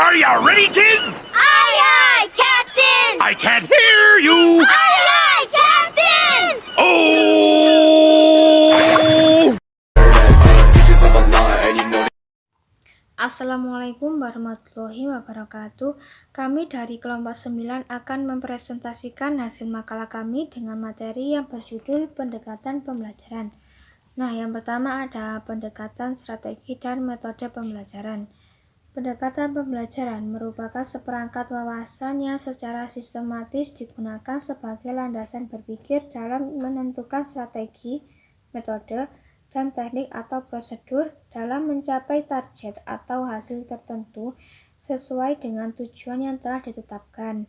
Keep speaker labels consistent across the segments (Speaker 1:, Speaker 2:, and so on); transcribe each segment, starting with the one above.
Speaker 1: Are you ready, kids?
Speaker 2: Aye, aye, Captain!
Speaker 1: I can't hear you.
Speaker 2: Aye, aye, Captain!
Speaker 1: Oh!
Speaker 3: Assalamualaikum warahmatullahi wabarakatuh. Kami dari kelompok 9 akan mempresentasikan hasil makalah kami dengan materi yang berjudul pendekatan pembelajaran. Nah, yang pertama ada pendekatan strategi dan metode pembelajaran. Pendekatan pembelajaran merupakan seperangkat wawasan yang secara sistematis digunakan sebagai landasan berpikir dalam menentukan strategi, metode, dan teknik atau prosedur dalam mencapai target atau hasil tertentu sesuai dengan tujuan yang telah ditetapkan.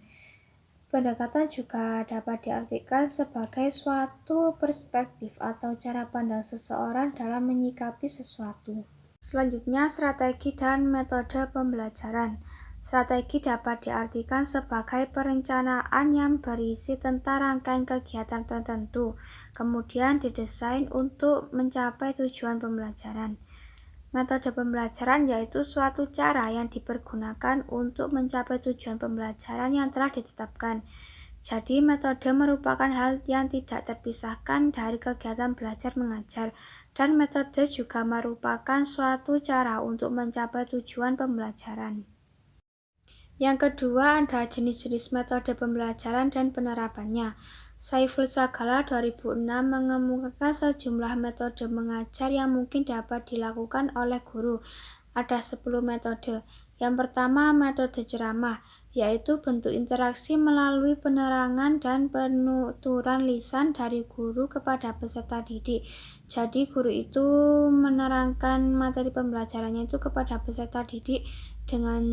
Speaker 3: Pendekatan juga dapat diartikan sebagai suatu perspektif atau cara pandang seseorang dalam menyikapi sesuatu. Selanjutnya, strategi dan metode pembelajaran. Strategi dapat diartikan sebagai perencanaan yang berisi tentang rangkaian kegiatan tertentu, kemudian didesain untuk mencapai tujuan pembelajaran. Metode pembelajaran yaitu suatu cara yang dipergunakan untuk mencapai tujuan pembelajaran yang telah ditetapkan. Jadi, metode merupakan hal yang tidak terpisahkan dari kegiatan belajar mengajar, dan metode juga merupakan suatu cara untuk mencapai tujuan pembelajaran. Yang kedua ada jenis-jenis metode pembelajaran dan penerapannya. Saiful Sagala 2006 mengemukakan sejumlah metode mengajar yang mungkin dapat dilakukan oleh guru. Ada 10 metode. Yang pertama, metode ceramah, yaitu bentuk interaksi melalui penerangan dan penuturan lisan dari guru kepada peserta didik. Jadi, guru itu menerangkan materi pembelajarannya itu kepada peserta didik dengan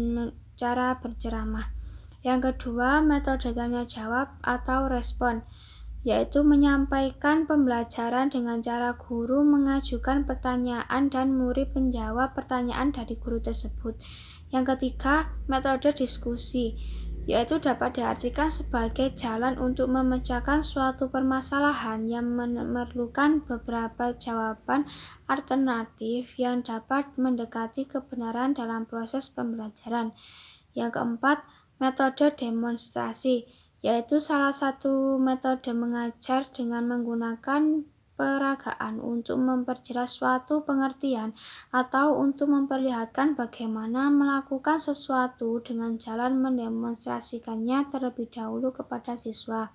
Speaker 3: cara berceramah. Yang kedua, metode tanya jawab atau respon, yaitu menyampaikan pembelajaran dengan cara guru mengajukan pertanyaan dan murid menjawab pertanyaan dari guru tersebut. Yang ketiga, metode diskusi, yaitu dapat diartikan sebagai jalan untuk memecahkan suatu permasalahan yang memerlukan beberapa jawaban alternatif yang dapat mendekati kebenaran dalam proses pembelajaran. Yang keempat, metode demonstrasi, yaitu salah satu metode mengajar dengan menggunakan peragaan untuk memperjelas suatu pengertian atau untuk memperlihatkan bagaimana melakukan sesuatu dengan jalan mendemonstrasikannya terlebih dahulu kepada siswa.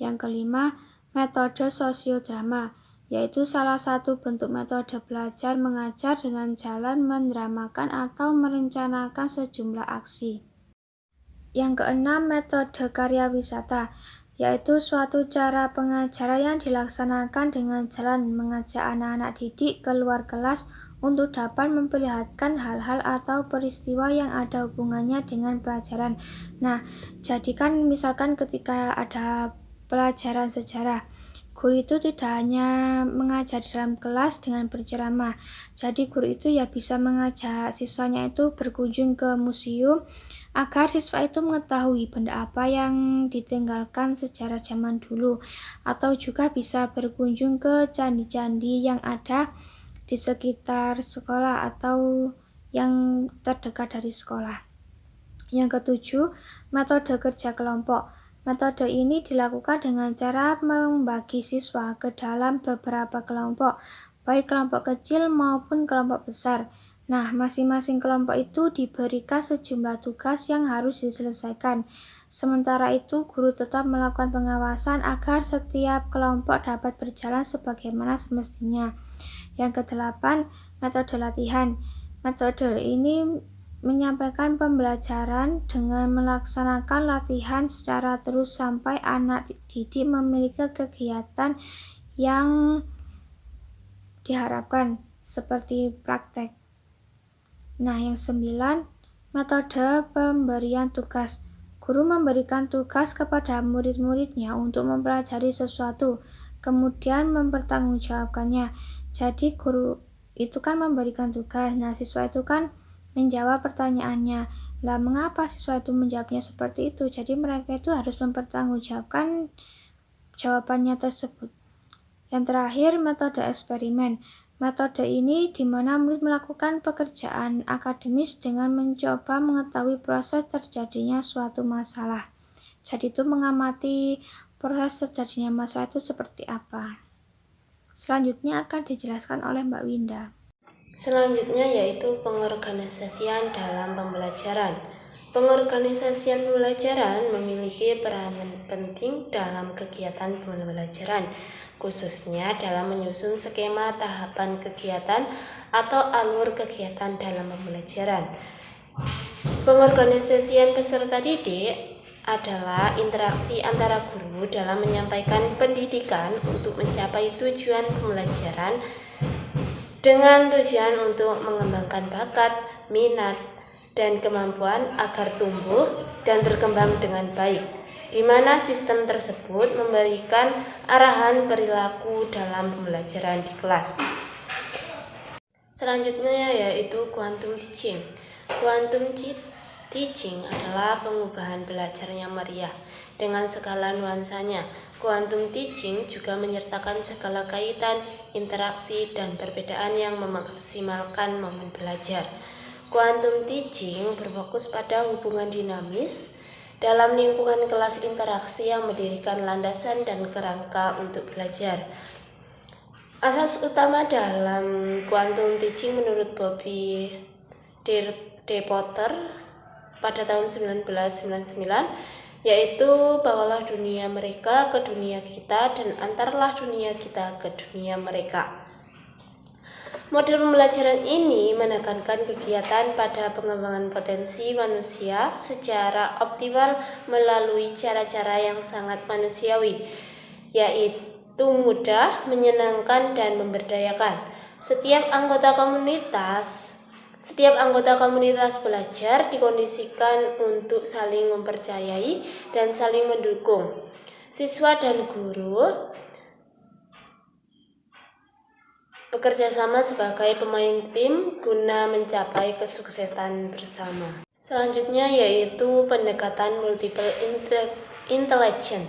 Speaker 3: Yang kelima, metode sosiodrama, yaitu salah satu bentuk metode belajar mengajar dengan jalan mendramakan atau merencanakan sejumlah aksi. Yang keenam, metode karya wisata, yaitu suatu cara pengajaran yang dilaksanakan dengan jalan mengajak anak-anak didik keluar kelas untuk dapat memperlihatkan hal-hal atau peristiwa yang ada hubungannya dengan pelajaran. Nah, jadikan misalkan ketika ada pelajaran sejarah, guru itu tidak hanya mengajar dalam kelas dengan berceramah, jadi guru itu ya bisa mengajak siswanya itu berkunjung ke museum agar siswa itu mengetahui benda apa yang ditinggalkan sejarah zaman dulu, atau juga bisa berkunjung ke candi-candi yang ada di sekitar sekolah atau yang terdekat dari sekolah. Yang ketujuh, metode kerja kelompok. Metode ini dilakukan dengan cara membagi siswa ke dalam beberapa kelompok, baik kelompok kecil maupun kelompok besar. Nah, masing-masing kelompok itu diberikan sejumlah tugas yang harus diselesaikan. Sementara itu, guru tetap melakukan pengawasan agar setiap kelompok dapat berjalan sebagaimana semestinya. Yang kedelapan, metode latihan. Metode ini menyampaikan pembelajaran dengan melaksanakan latihan secara terus sampai anak didik memiliki kegiatan yang diharapkan, seperti praktek. Nah, yang 9, metode pemberian tugas. Guru memberikan tugas kepada murid-muridnya untuk mempelajari sesuatu, kemudian mempertanggungjawabkannya. Jadi, guru itu kan memberikan tugas, nah siswa itu kan menjawab pertanyaannya. Lah, mengapa siswa itu menjawabnya seperti itu? Jadi, mereka itu harus mempertanggungjawabkan jawabannya tersebut. Yang terakhir, metode eksperimen. Metode ini di mana murid melakukan pekerjaan akademis dengan mencoba mengetahui proses terjadinya suatu masalah. Jadi itu mengamati proses terjadinya masalah itu seperti apa. Selanjutnya akan dijelaskan oleh Mbak Winda.
Speaker 4: Selanjutnya yaitu pengorganisasian dalam pembelajaran. Pengorganisasian pembelajaran memiliki peranan penting dalam kegiatan pembelajaran, khususnya dalam menyusun skema tahapan kegiatan atau alur kegiatan dalam pembelajaran. Pengorganisasian peserta didik adalah interaksi antara guru dalam menyampaikan pendidikan untuk mencapai tujuan pembelajaran dengan tujuan untuk mengembangkan bakat, minat, dan kemampuan agar tumbuh dan berkembang dengan baik, di mana sistem tersebut memberikan arahan perilaku dalam pembelajaran di kelas. Selanjutnya yaitu quantum teaching. Quantum teaching adalah pengubahan belajar yang meriah dengan segala nuansanya. Quantum teaching juga menyertakan segala kaitan, interaksi, dan perbedaan yang memaksimalkan momen belajar. Quantum teaching berfokus pada hubungan dinamis dalam lingkungan kelas interaksi yang mendirikan landasan dan kerangka untuk belajar. Asas utama dalam quantum teaching menurut Bobby D. Potter pada tahun 1999 yaitu bawalah dunia mereka ke dunia kita dan antarlah dunia kita ke dunia mereka. Model pembelajaran ini menekankan kegiatan pada pengembangan potensi manusia secara optimal melalui cara-cara yang sangat manusiawi, yaitu mudah, menyenangkan, dan memberdayakan. Setiap anggota komunitas belajar dikondisikan untuk saling mempercayai dan saling mendukung. Siswa dan guru bekerja sama sebagai pemain tim guna mencapai kesuksesan bersama. Selanjutnya yaitu pendekatan multiple intelligence.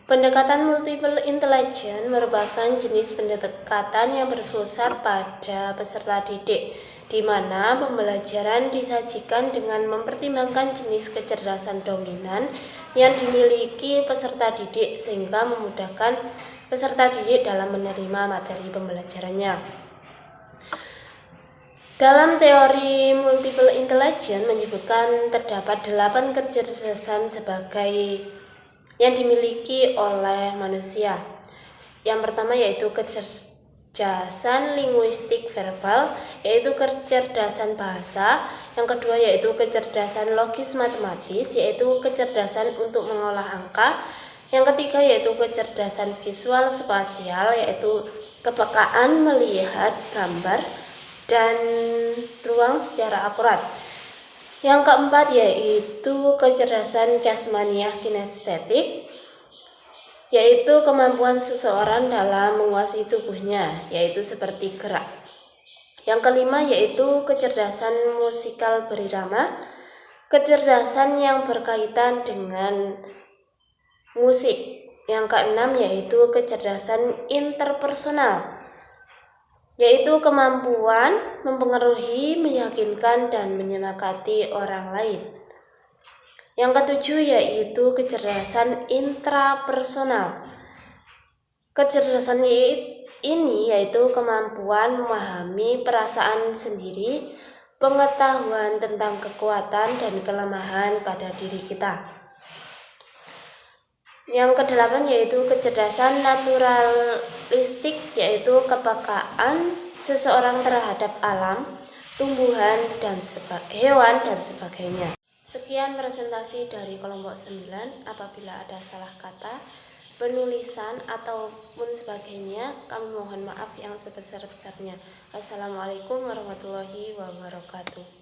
Speaker 4: Pendekatan multiple intelligence merupakan jenis pendekatan yang berpusat pada peserta didik, di mana pembelajaran disajikan dengan mempertimbangkan jenis kecerdasan dominan yang dimiliki peserta didik sehingga memudahkan peserta didik dalam menerima materi pembelajarannya. Dalam teori multiple intelligence menyebutkan terdapat 8 kecerdasan sebagai yang dimiliki oleh manusia. Yang pertama yaitu kecerdasan linguistik verbal, yaitu kecerdasan bahasa. Yang kedua yaitu kecerdasan logis matematis, yaitu kecerdasan untuk mengolah angka. Yang ketiga yaitu kecerdasan visual spasial, yaitu kepekaan melihat gambar dan ruang secara akurat. Yang keempat yaitu kecerdasan jasmaniah kinestetik, yaitu kemampuan seseorang dalam menguasai tubuhnya, yaitu seperti gerak. Yang kelima yaitu kecerdasan musikal berirama, kecerdasan yang berkaitan dengan musik. Yang keenam yaitu kecerdasan interpersonal, yaitu kemampuan mempengaruhi, meyakinkan, dan menyemangati orang lain. Yang ketujuh yaitu kecerdasan intrapersonal. Kecerdasan ini yaitu kemampuan memahami perasaan sendiri, pengetahuan tentang kekuatan dan kelemahan pada diri kita. Yang kedelapan yaitu kecerdasan naturalistik, yaitu kepekaan seseorang terhadap alam, tumbuhan, dan hewan, dan sebagainya. Sekian presentasi dari kelompok 9. Apabila ada salah kata, penulisan, ataupun sebagainya, kami mohon maaf yang sebesar-besarnya. Assalamualaikum warahmatullahi wabarakatuh.